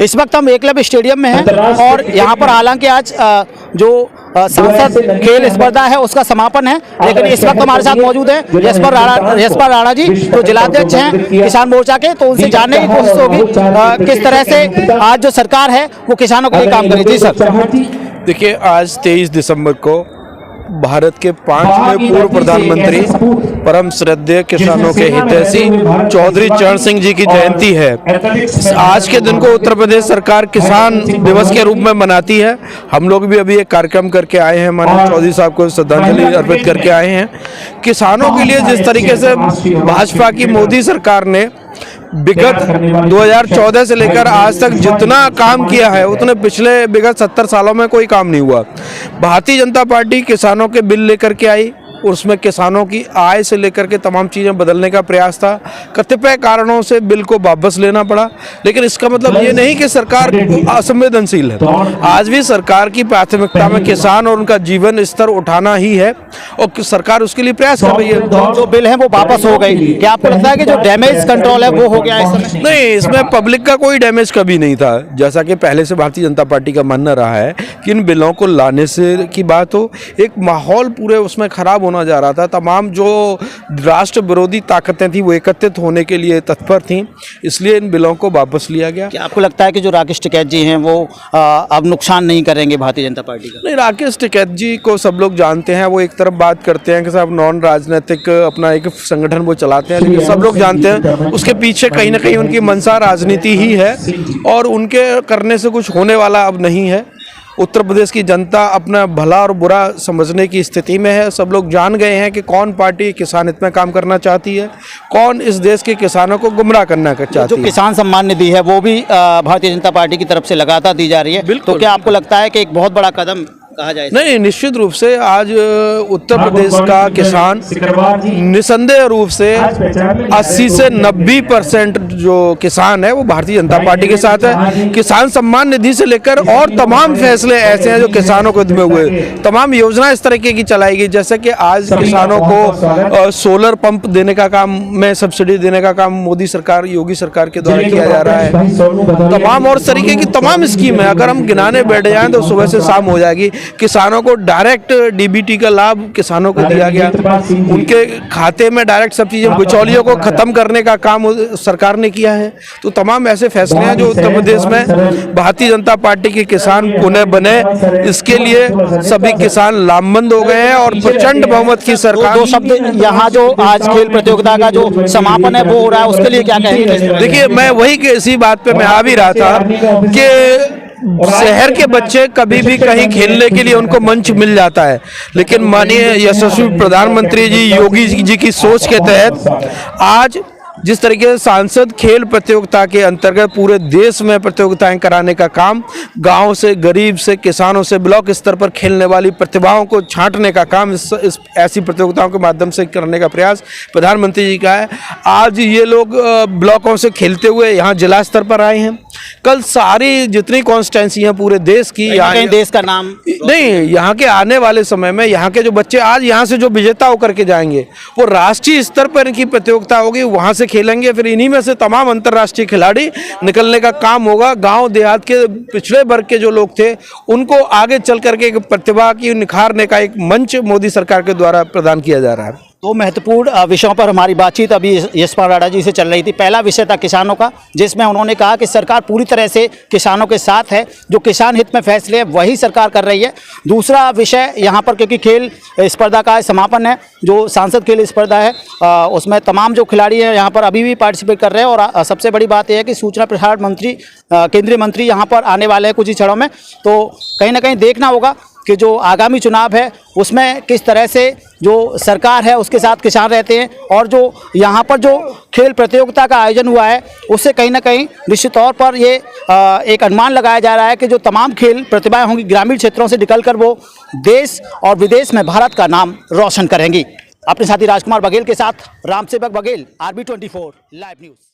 इस वक्त हम एकलव्य स्टेडियम में हैं और यहाँ पर हालांकि आज जो सांसद खेल स्पर्धा है उसका समापन है, लेकिन इस वक्त हमारे साथ मौजूद हैं यशपाल राणा जी, जो जिलाध्यक्ष हैं किसान मोर्चा के। तो उनसे जानने की कोशिश होगी किस तरह से आज जो सरकार है वो किसानों के लिए काम करे। जी सर। देखिए, आज 23 दिसंबर को भारत के 5वें पूर्व प्रधानमंत्री परम श्रद्धेय किसानों के हितैषी चौधरी चरण सिंह जी की जयंती है। आज के दिन को उत्तर प्रदेश सरकार किसान दिवस के रूप में मनाती है। हम लोग भी अभी एक कार्यक्रम करके आए हैं, माननीय चौधरी साहब को श्रद्धांजलि अर्पित करके आए हैं। किसानों के लिए जिस तरीके से भाजपा की मोदी सरकार ने विगत 2014 से लेकर आज तक जितना काम किया है उतने पिछले विगत 70 सालों में कोई काम नहीं हुआ। भारतीय जनता पार्टी किसानों के बिल लेकर के आई और उसमें किसानों की आय से लेकर के तमाम चीज़ें बदलने का प्रयास था। कतिपय कारणों से बिल को वापस लेना पड़ा, लेकिन इसका मतलब ये नहीं कि सरकार असंवेदनशील है। आज भी सरकार की प्राथमिकता में किसान और उनका जीवन स्तर उठाना ही है और सरकार उसके लिए प्रयास कर रही है। जो बिल है वो वापस हो गई, क्या आपको लगता है कि जो डैमेज कंट्रोल है वो हो गया इस समय? नहीं, इसमें पब्लिक का कोई डैमेज कभी नहीं था। जैसा कि पहले से भारतीय जनता पार्टी का मानना रहा है कि इन बिलों को लाने से की बात हो, एक माहौल पूरे उसमें खराब होना जा रहा था। तमाम जो राष्ट्र विरोधी ताकतें थी वो एकत्रित होने के लिए तत्पर थीं, इसलिए इन बिलों को वापस लिया गया। क्या आपको लगता है कि जो राकेश टिकैत जी हैं वो अब नुकसान नहीं करेंगे भारतीय जनता पार्टी का? नहीं, राकेश टिकैत जी को सब लोग जानते हैं। वो एक तरफ बात करते हैं कि साहब नॉन राजनीतिक अपना एक संगठन वो चलाते हैं, लेकिन सब लोग जानते हैं उसके पीछे कहीं ना कहीं उनकी मंशा राजनीति ही है और उनके करने से कुछ होने वाला अब नहीं है। उत्तर प्रदेश की जनता अपना भला और बुरा समझने की स्थिति में है। सब लोग जान गए हैं कि कौन पार्टी किसान हित में काम करना चाहती है, कौन इस देश के किसानों को गुमराह करना चाहती है। जो किसान सम्मान निधि है वो भी भारतीय जनता पार्टी की तरफ से लगातार दी जा रही है, तो क्या आपको लगता है कि एक बहुत बड़ा कदम कहा जाए? नहीं, निश्चित रूप से आज उत्तर प्रदेश का किसान निसंदेह रूप से 80 से 90% जो किसान है वो भारतीय जनता पार्टी के साथ है। किसान सम्मान निधि से लेकर और तमाम फैसले ऐसे हैं जो किसानों को हित में हुए। तमाम योजना इस तरीके की चलाई गई, जैसे कि आज किसानों को सोलर पंप देने का काम में सब्सिडी देने का काम मोदी सरकार, योगी सरकार के द्वारा किया जा रहा है। तमाम और तरीके की तमाम स्कीम है, अगर हम गिनाने बैठ जाएं तो सुबह से शाम हो जाएगी। किसानों को डायरेक्ट डीबीटी का लाभ किसानों को दिया गया, उनके खाते में डायरेक्ट सब चीजें, बिचौलियों को खत्म करने का काम सरकार ने किया है। तो तमाम ऐसे फैसले हैं जो उत्तर प्रदेश में भारतीय जनता पार्टी के किसान पुनः बने, इसके लिए सभी किसान लामबंद हो गए हैं और प्रचंड बहुमत की सरकार। दो शब्द, यहाँ जो आज खेल प्रतियोगिता का जो समापन है वो हो रहा है, उसके लिए क्या कहेंगे? देखिए, मैं वही इसी बात पे मैं आ भी रहा था कि शहर के बच्चे कभी भी कहीं खेलने के लिए उनको मंच मिल जाता है, लेकिन माननीय यशस्वी प्रधानमंत्री जी योगी जी की सोच के तहत आज जिस तरीके से सांसद खेल प्रतियोगिता के अंतर्गत पूरे देश में प्रतियोगिताएं कराने का काम, गांव से गरीब से किसानों से ब्लॉक स्तर पर खेलने वाली प्रतिभाओं को छांटने का काम इस ऐसी प्रतियोगिताओं के माध्यम से करने का प्रयास प्रधानमंत्री जी का है। आज ये लोग ब्लॉकों से खेलते हुए यहाँ जिला स्तर पर आए हैं। कल सारी जितनी कॉन्स्टिट्यूंसी हैं पूरे देश की, यहाँ देश का नाम नहीं, यहाँ के आने वाले समय में यहाँ के जो बच्चे आज यहाँ से जो विजेता होकर के जाएंगे वो राष्ट्रीय स्तर पर इनकी प्रतियोगिता होगी, वहाँ से खेलेंगे, फिर इन्हीं में से तमाम अंतर्राष्ट्रीय खिलाड़ी निकलने का काम होगा। गांव देहात के पिछड़े वर्ग के जो लोग थे उनको आगे चल करके एक प्रतिभा की निखारने का एक मंच मोदी सरकार के द्वारा प्रदान किया जा रहा है। दो महत्वपूर्ण विषयों पर हमारी बातचीत अभी यशपाल राणा जी से चल रही थी। पहला विषय था किसानों का, जिसमें उन्होंने कहा कि सरकार पूरी तरह से किसानों के साथ है, जो किसान हित में फैसले हैं वही सरकार कर रही है। दूसरा विषय यहाँ पर, क्योंकि खेल स्पर्धा का समापन है, जो सांसद खेल स्पर्धा है उसमें तमाम जो खिलाड़ी हैं यहाँ पर अभी भी पार्टिसिपेट कर रहे हैं। और सबसे बड़ी बात यह है कि सूचना प्रसारण मंत्री, केंद्रीय मंत्री यहाँ पर आने वाले हैं कुछ ही क्षणों में, तो कहीं ना कहीं देखना होगा कि जो आगामी चुनाव है उसमें किस तरह से जो सरकार है उसके साथ किसान रहते हैं। और जो यहाँ पर जो खेल प्रतियोगिता का आयोजन हुआ है उससे कहीं ना कहीं निश्चित तौर पर ये एक अनुमान लगाया जा रहा है कि जो तमाम खेल प्रतिभाएं होंगी ग्रामीण क्षेत्रों से निकलकर वो देश और विदेश में भारत का नाम रोशन करेंगी। अपने साथी राजकुमार बघेल के साथ Ramsevak Baghel, RB24 live news.